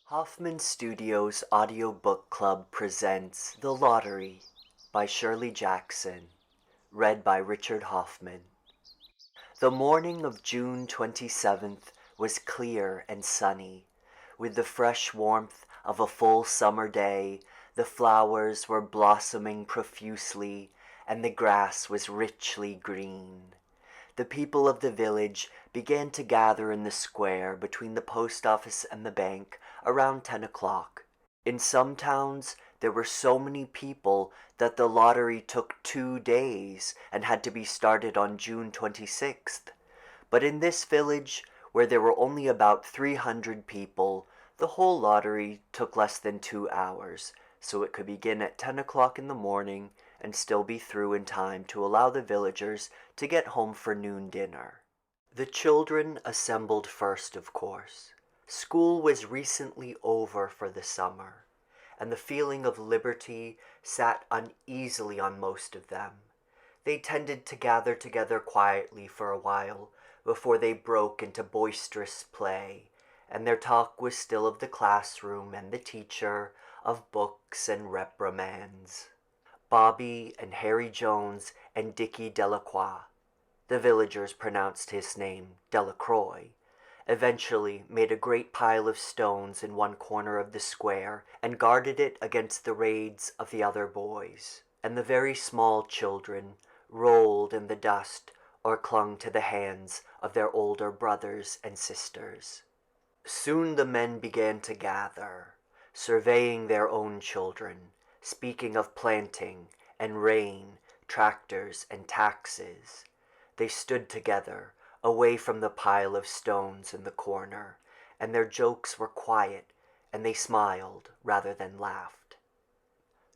Hoffman Studios Audiobook Club presents The Lottery by Shirley Jackson, read by Richard Hoffman. The morning of June 27th was clear and sunny. With the fresh warmth of a full summer day, the flowers were blossoming profusely, and the grass was richly green. The people of the village began to gather in the square between the post office and the bank around 10 o'clock. In some towns, there were so many people that the lottery took 2 days and had to be started on June 26th. But in this village, where there were only about 300 people, the whole lottery took less than 2 hours, so it could begin at 10 o'clock in the morning and still be through in time to allow the villagers to get home for noon dinner. The children assembled first, of course. School was recently over for the summer, and the feeling of liberty sat uneasily on most of them. They tended to gather together quietly for a while before they broke into boisterous play, and their talk was still of the classroom and the teacher, of books and reprimands. Bobby and Harry Jones and Dickie Delacroix, the villagers pronounced his name Delacroix, eventually made a great pile of stones in one corner of the square and guarded it against the raids of the other boys, and the very small children rolled in the dust or clung to the hands of their older brothers and sisters. Soon the men began to gather, surveying their own children, speaking of planting and rain, tractors and taxes. They stood together, away from the pile of stones in the corner, and their jokes were quiet, and they smiled rather than laughed.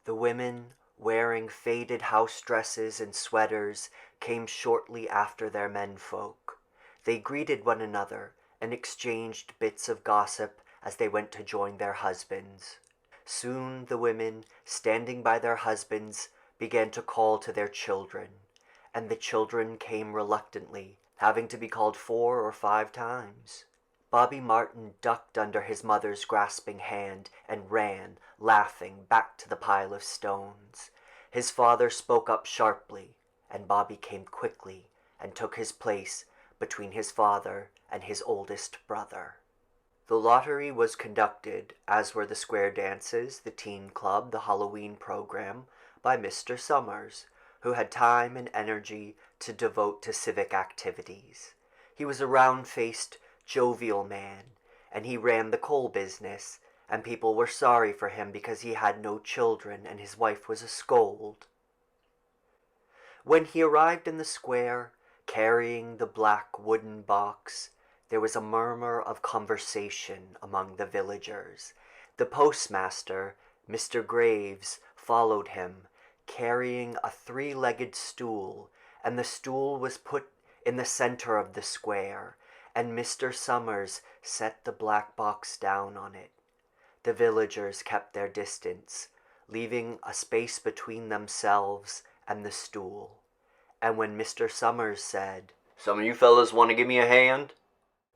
The women, wearing faded house dresses and sweaters, came shortly after their menfolk. They greeted one another and exchanged bits of gossip as they went to join their husbands. Soon the women, standing by their husbands, began to call to their children, and the children came reluctantly, having to be called 4 or 5 times. Bobby Martin ducked under his mother's grasping hand and ran, laughing, back to the pile of stones. His father spoke up sharply, and Bobby came quickly and took his place between his father and his oldest brother. The lottery was conducted, as were the square dances, the teen club, the Halloween program, by Mr. Summers, who had time and energy to devote to civic activities. He was a round-faced, jovial man, and he ran the coal business, and people were sorry for him because he had no children and his wife was a scold. When he arrived in the square, carrying the black wooden box, there was a murmur of conversation among the villagers. The postmaster, Mr. Graves, followed him, carrying a 3-legged stool, and the stool was put in the center of the square, and Mr. Summers set the black box down on it. The villagers kept their distance, leaving a space between themselves and the stool. And when Mr. Summers said, "Some of you fellas want to give me a hand?"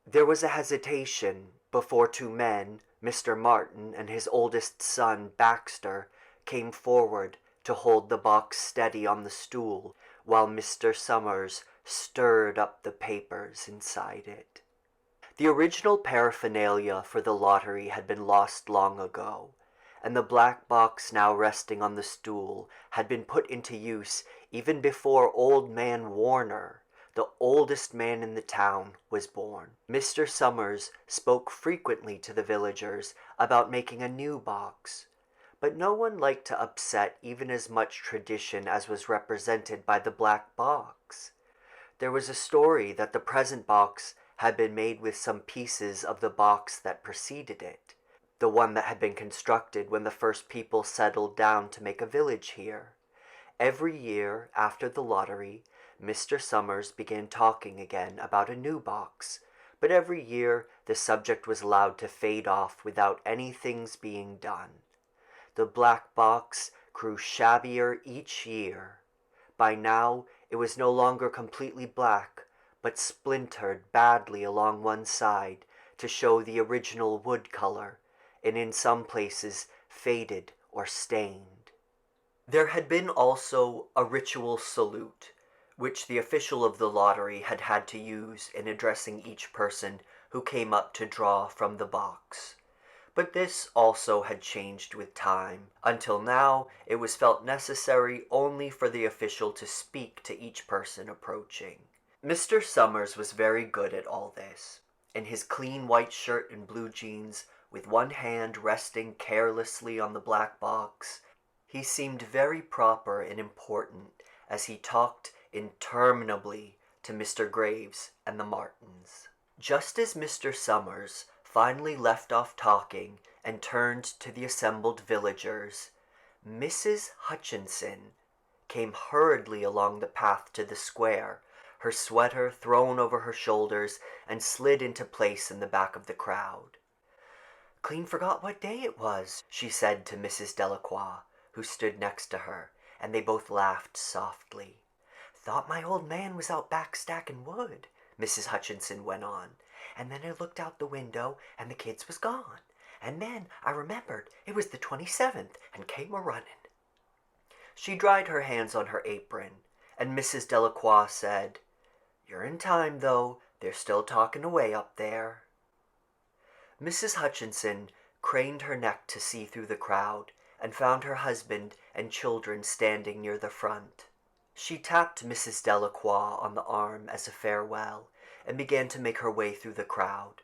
there was a hesitation before 2 men, Mr. Martin and his oldest son, Baxter, came forward to hold the box steady on the stool while Mr. Summers stirred up the papers inside it. The original paraphernalia for the lottery had been lost long ago, and the black box now resting on the stool had been put into use even before Old Man Warner, the oldest man in the town, was born. Mr. Summers spoke frequently to the villagers about making a new box, but no one liked to upset even as much tradition as was represented by the black box. There was a story that the present box had been made with some pieces of the box that preceded it, the one that had been constructed when the first people settled down to make a village here. Every year after the lottery, Mr. Summers began talking again about a new box, but every year the subject was allowed to fade off without anything's being done. The black box grew shabbier each year. By now it was no longer completely black, but splintered badly along one side to show the original wood color, and in some places faded or stained. There had been also a ritual salute, which the official of the lottery had had to use in addressing each person who came up to draw from the box. But this also had changed with time, until now it was felt necessary only for the official to speak to each person approaching. Mr. Summers was very good at all this. In his clean white shirt and blue jeans, with one hand resting carelessly on the black box, he seemed very proper and important as he talked interminably to Mr. Graves and the Martins. Just as Mr. Summers finally left off talking and turned to the assembled villagers, Mrs. Hutchinson came hurriedly along the path to the square, her sweater thrown over her shoulders, and slid into place in the back of the crowd. "Clean forgot what day it was," she said to Mrs. Delacroix, who stood next to her, and they both laughed softly. "Thought my old man was out back stacking wood," Mrs. Hutchinson went on, "and then I looked out the window and the kids was gone, and then I remembered it was the 27th and came a-running." She dried her hands on her apron, and Mrs. Delacroix said, "You're in time, though. They're still talking away up there." Mrs. Hutchinson craned her neck to see through the crowd, and found her husband and children standing near the front. She tapped Mrs. Delacroix on the arm as a farewell, and began to make her way through the crowd.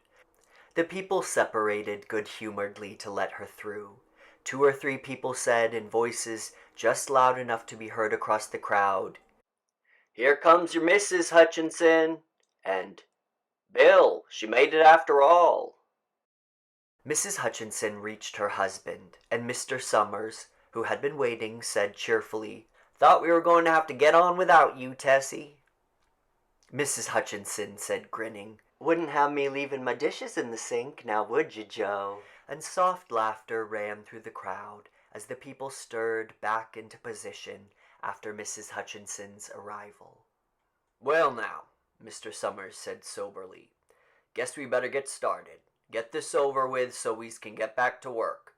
The people separated good-humoredly to let her through. 2 or 3 people said, in voices just loud enough to be heard across the crowd, "Here comes your Mrs. Hutchinson," and "Bill, she made it after all." Mrs. Hutchinson reached her husband, and Mr. Summers, who had been waiting, said cheerfully, "Thought we were going to have to get on without you, Tessie." Mrs. Hutchinson said, grinning, "Wouldn't have me leaving my dishes in the sink, now would you, Joe?" And soft laughter ran through the crowd as the people stirred back into position after Mrs. Hutchinson's arrival. "Well now," Mr. Summers said soberly, "guess we better get started. Get this over with so we can get back to work.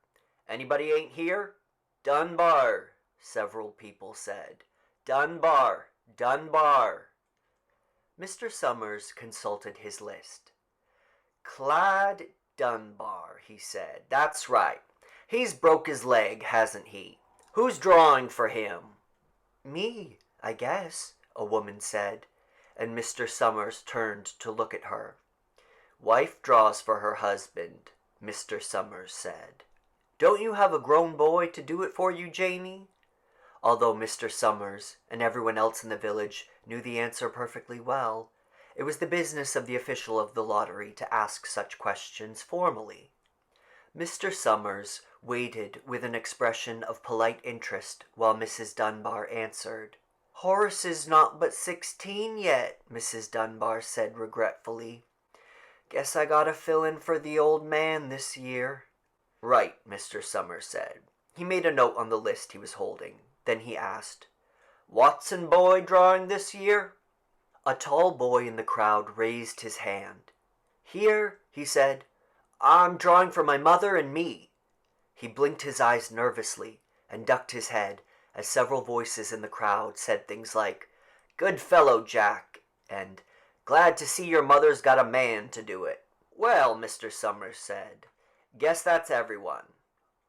Anybody ain't here?" "Dunbar," several people said. "Dunbar, Dunbar." Mr. Summers consulted his list. "Clyde Dunbar," he said. "That's right. He's broke his leg, hasn't he? Who's drawing for him?" "Me, I guess," a woman said, and Mr. Summers turned to look at her. "Wife draws for her husband," Mr. Summers said. "Don't you have a grown boy to do it for you, Janie?" Although Mr. Summers and everyone else in the village knew the answer perfectly well, it was the business of the official of the lottery to ask such questions formally. Mr. Summers waited with an expression of polite interest while Mrs. Dunbar answered. "Horace is not but 16 yet," Mrs. Dunbar said regretfully. "Guess I gotta fill in for the old man this year." "Right," Mr. Summers said. He made a note on the list he was holding. Then he asked, "Watson boy drawing this year?" A tall boy in the crowd raised his hand. "Here," he said. "I'm drawing for my mother and me." He blinked his eyes nervously and ducked his head as several voices in the crowd said things like, "Good fellow, Jack," and "Glad to see your mother's got a man to do it." "Well," Mr. Summers said, "guess that's everyone.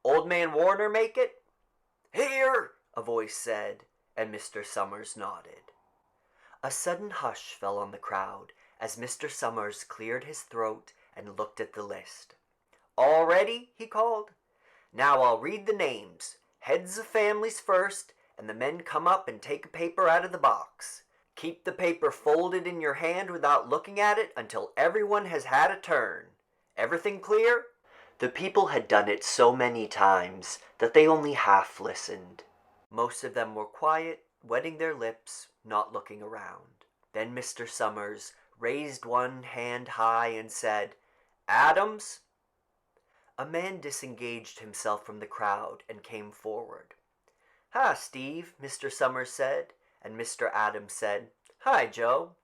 Old man Warner make it?" "Here," a voice said, and Mr. Summers nodded. A sudden hush fell on the crowd as Mr. Summers cleared his throat and looked at the list. "All ready?" he called. "Now I'll read the names. Heads of families first, and the men come up and take a paper out of the box. Keep the paper folded in your hand without looking at it until everyone has had a turn. Everything clear?" The people had done it so many times that they only half listened. Most of them were quiet, wetting their lips, not looking around. Then Mr. Summers raised one hand high and said, "Adams." A man disengaged himself from the crowd and came forward. "Hi, Steve," Mr. Summers said, and Mr. Adams said, "Hi, Joe."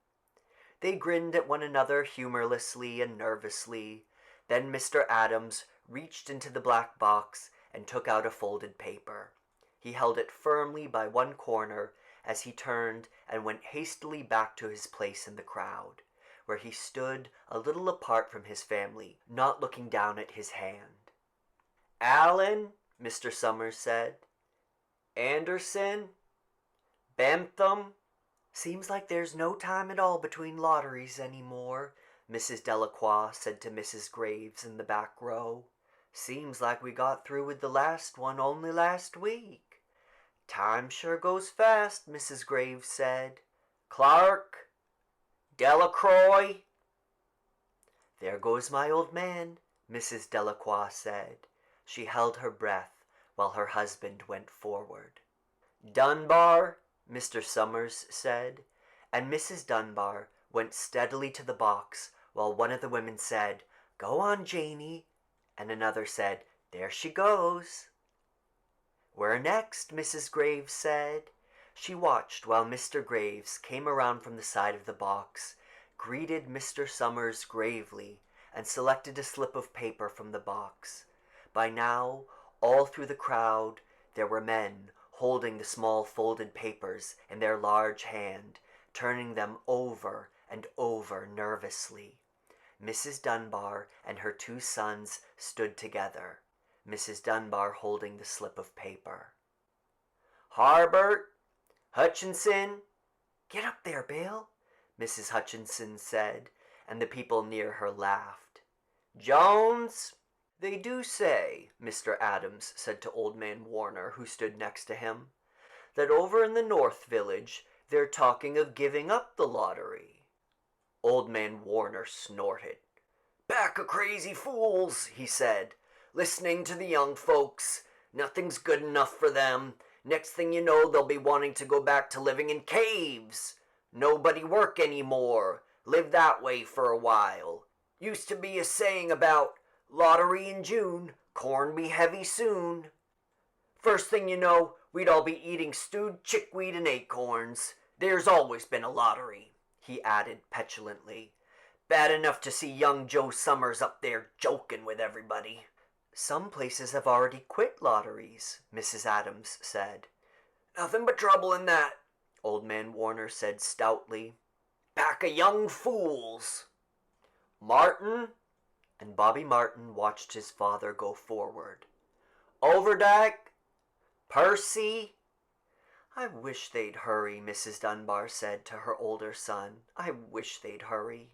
They grinned at one another humorlessly and nervously. Then Mr. Adams reached into the black box and took out a folded paper. He held it firmly by one corner as he turned and went hastily back to his place in the crowd, where he stood a little apart from his family, not looking down at his hand. "Allen," Mr. Summers said. "Anderson. Bentham." "Seems like there's no time at all between lotteries anymore," Mrs. Delacroix said to Mrs. Graves in the back row. "Seems like we got through with the last one only last week." "Time sure goes fast," Mrs. Graves said. "Clark. Delacroix." "There goes my old man," Mrs. Delacroix said. She held her breath while her husband went forward. "Dunbar," Mr. Summers said, and Mrs. Dunbar went steadily to the box while one of the women said, "Go on, Janey," and another said, "There she goes." "Where next?" Mrs. Graves said. She watched while Mr. Graves came around from the side of the box, greeted Mr. Summers gravely, and selected a slip of paper from the box. By now, all through the crowd, there were men holding the small folded papers in their large hand, turning them over and over nervously. Mrs. Dunbar and her two sons stood together, Mrs. Dunbar holding the slip of paper. "Harbert, Hutchinson." "Get up there, Bill," Mrs. Hutchinson said, and the people near her laughed. "Jones." "They do say," Mr. Adams said to Old Man Warner, who stood next to him, "that over in the North Village they're talking of giving up the lottery." Old Man Warner snorted. "Pack of crazy fools," he said, "listening to the young folks. Nothing's good enough for them. Next thing you know they'll be wanting to go back to living in caves. Nobody work any more. Live that way for a while. Used to be a saying about lottery in June, corn be heavy soon. First thing you know, we'd all be eating stewed chickweed and acorns. There's always been a lottery," he added petulantly. "Bad enough to see young Joe Summers up there joking with everybody." "Some places have already quit lotteries," Mrs. Adams said. "Nothing but trouble in that," Old Man Warner said stoutly. "Pack of young fools." "Martin," and Bobby Martin watched his father go forward. "Overdyke. Percy." "I wish they'd hurry," Mrs. Dunbar said to her older son. "I wish they'd hurry."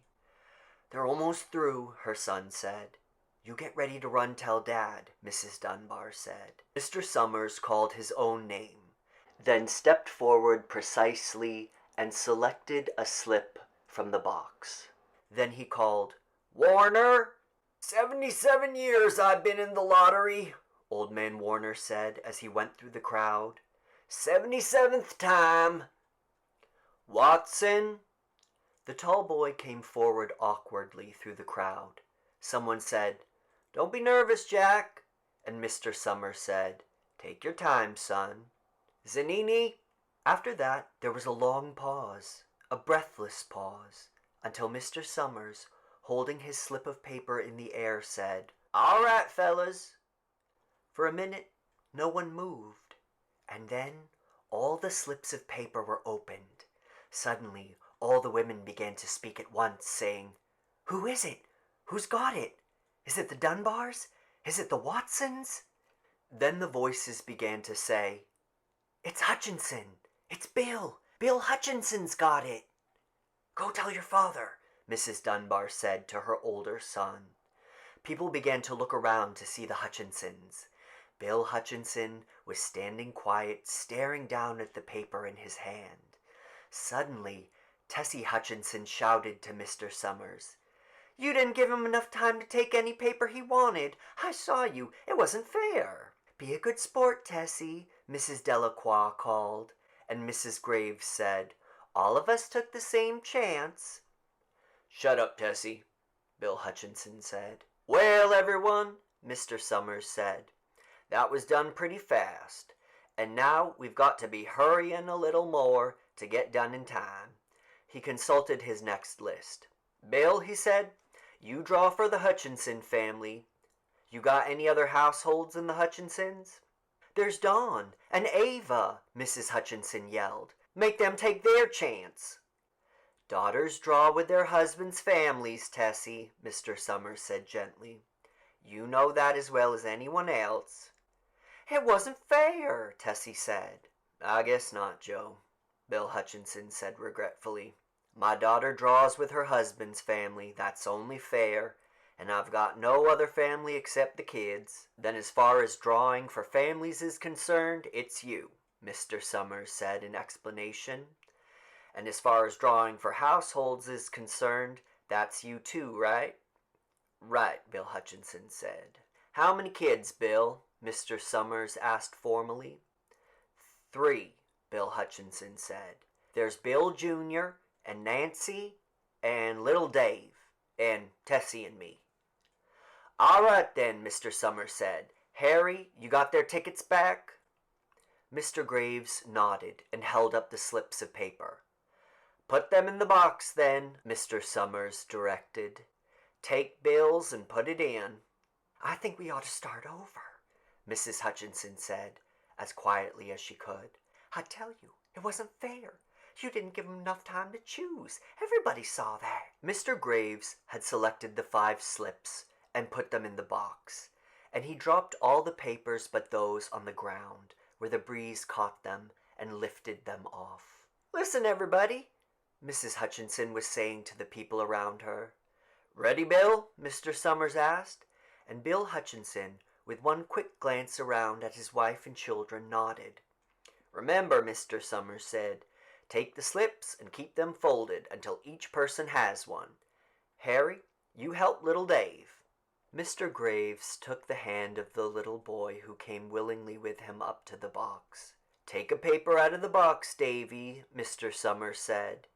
"They're almost through," her son said. "You get ready to run tell Dad," Mrs. Dunbar said. Mr. Summers called his own name, then stepped forward precisely and selected a slip from the box. Then he called, "Warner." "77 years I've been in the lottery," Old Man Warner said as he went through the crowd. "77th time." "Watson." The tall boy came forward awkwardly through the crowd. Someone said, "Don't be nervous, Jack," and Mr. Summers said, "Take your time, son." "Zanini." After that there was a long pause, a breathless pause, until Mr. Summers, holding his slip of paper in the air, said, "All right, fellas." For a minute no one moved, and then all the slips of paper were opened. Suddenly all the women began to speak at once, saying, "Who is it? Who's got it? Is it the Dunbars? Is it the Watsons?" Then the voices began to say, "It's Hutchinson. It's Bill. Bill Hutchinson's got it." "Go tell your father," Mrs. Dunbar said to her older son. People began to look around to see the Hutchinsons. Bill Hutchinson was standing quiet, staring down at the paper in his hand. Suddenly, Tessie Hutchinson shouted to Mr. Summers, "You didn't give him enough time to take any paper he wanted. I saw you. It wasn't fair." "Be a good sport, Tessie," Mrs. Delacroix called, and Mrs. Graves said, "All of us took the same chance." "Shut up, Tessie," Bill Hutchinson said. "Well, everyone," Mr. Summers said, "that was done pretty fast, and now we've got to be hurrying a little more to get done in time." He consulted his next list. "Bill," he said, "you draw for the Hutchinson family." You got any other households in the Hutchinsons? There's Dawn and Ava, Mrs. Hutchinson yelled. Make them take their chance. Daughters draw with their husbands' families, Tessie, Mr. Summers said gently. You know that as well as anyone else. It wasn't fair, Tessie said. I guess not, Joe, Bill Hutchinson said regretfully. My daughter draws with her husband's family, that's only fair, and I've got no other family except the kids. Then as far as drawing for families is concerned, it's you, Mr. Summers said in explanation. And as far as drawing for households is concerned, that's you too, right? Right, Bill Hutchinson said. How many kids, Bill? Mr. Summers asked formally. 3, Bill Hutchinson said. There's Bill Jr. and Nancy and little Dave and Tessie and me. All right then, Mr. Summers said. Harry, you got their tickets back? Mr. Graves nodded and held up the slips of paper. Put them in the box then, Mr. Summers directed. Take Bill's and put it in. I think we ought to start over, Mrs. Hutchinson said, as quietly as she could. I tell you, it wasn't fair. You didn't give him enough time to choose. Everybody saw that. Mr. Graves had selected the 5 slips and put them in the box, and he dropped all the papers but those on the ground, where the breeze caught them and lifted them off. Listen, everybody, Mrs. Hutchinson was saying to the people around her. Ready, Bill? Mr. Summers asked, and Bill Hutchinson, with one quick glance around at his wife and children, nodded. Remember, Mr. Summers said, take the slips and keep them folded until each person has one. Harry, you help little Dave. Mr. Graves took the hand of the little boy who came willingly with him up to the box. Take a paper out of the box, Davy, Mr. Summers said.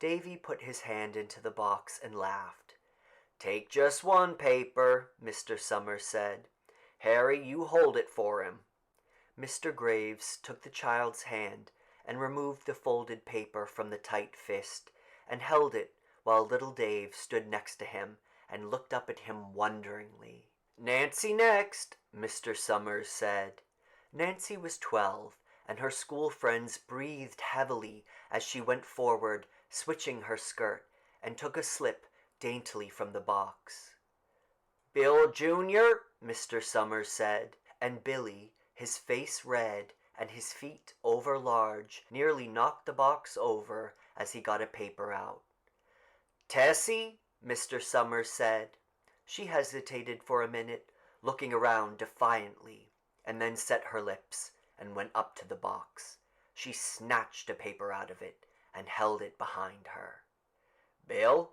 Davy put his hand into the box and laughed. Take just one paper, Mr. Summers said. Harry, you hold it for him. Mr. Graves took the child's hand and removed the folded paper from the tight fist and held it while little Dave stood next to him and looked up at him wonderingly. Nancy next, Mr. Summers said. Nancy was 12, and her school friends breathed heavily as she went forward, switching her skirt, and took a slip daintily from the box. Bill Jr., Mr. Summers said, and Billy, his face red and his feet over large, nearly knocked the box over as he got a paper out. Tessie, Mr. Summers said. She hesitated for a minute, looking around defiantly, and then set her lips and went up to the box. She snatched a paper out of it and held it behind her. Bill,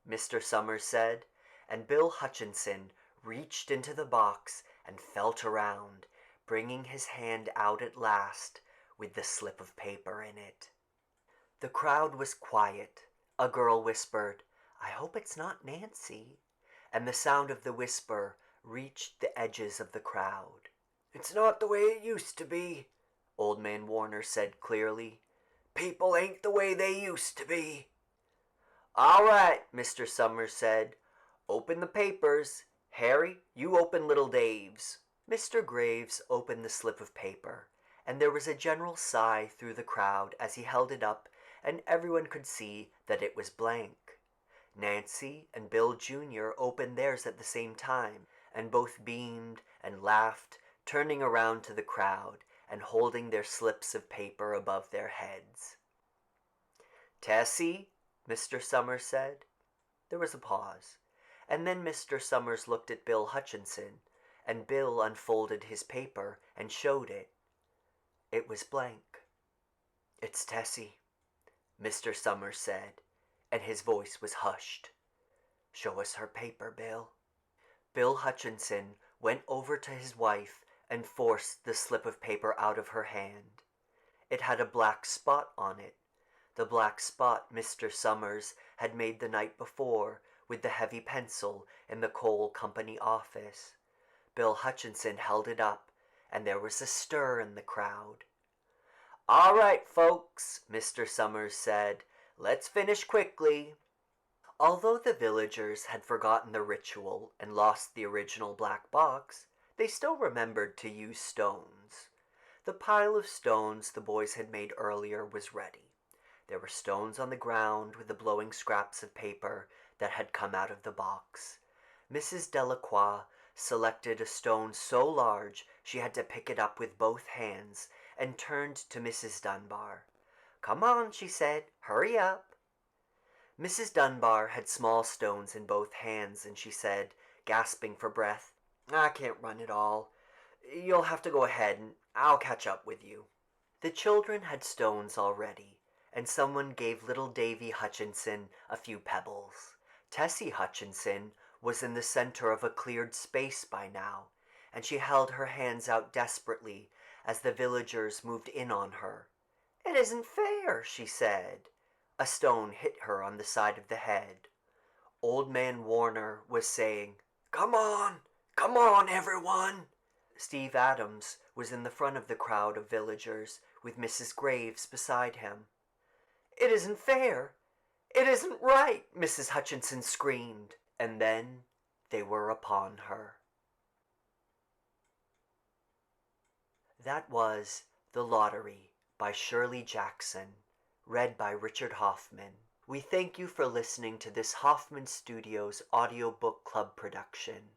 Mr. Summers said, and Bill Hutchinson reached into the box and felt around, bringing his hand out at last with the slip of paper in it. The crowd was quiet. A girl whispered, I hope it's not Nancy, and the sound of the whisper reached the edges of the crowd. It's not the way it used to be, Old Man Warner said clearly. People ain't the way they used to be. All right, Mr. Summers said. Open the papers. Harry, you open little Dave's. Mr. Graves opened the slip of paper, and there was a general sigh through the crowd as he held it up, and everyone could see that it was blank. Nancy and Bill Jr. opened theirs at the same time, and both beamed and laughed, turning around to the crowd and holding their slips of paper above their heads. Tessie, Mr. Summers said. There was a pause, and then Mr. Summers looked at Bill Hutchinson, and Bill unfolded his paper and showed it. It was blank. It's Tessie, Mr. Summers said, and his voice was hushed. Show us her paper, Bill. Bill Hutchinson went over to his wife and forced the slip of paper out of her hand. It had a black spot on it, the black spot Mr. Summers had made the night before with the heavy pencil in the coal company office. Bill Hutchinson held it up, and there was a stir in the crowd. All right, folks, Mr. Summers said. Let's finish quickly. Although the villagers had forgotten the ritual and lost the original black box, they still remembered to use stones. The pile of stones the boys had made earlier was ready. There were stones on the ground with the blowing scraps of paper that had come out of the box. Mrs. Delacroix selected a stone so large she had to pick it up with both hands and turned to Mrs. Dunbar. "Come on," she said. "Hurry up." Mrs. Dunbar had small stones in both hands, and she said, gasping for breath, "I can't run it all. You'll have to go ahead, and I'll catch up with you." The children had stones already, and someone gave little Davy Hutchinson a few pebbles. Tessie Hutchinson was in the center of a cleared space by now, and she held her hands out desperately as the villagers moved in on her. "It isn't fair," she said. A stone hit her on the side of the head. Old Man Warner was saying, come on, everyone." Steve Adams was in the front of the crowd of villagers with Mrs. Graves beside him. "It isn't fair. It isn't right," Mrs. Hutchinson screamed, and then they were upon her. That was The Lottery by Shirley Jackson, read by Richard Hoffman. We thank you for listening to this Hoffman Studios Audiobook Club production.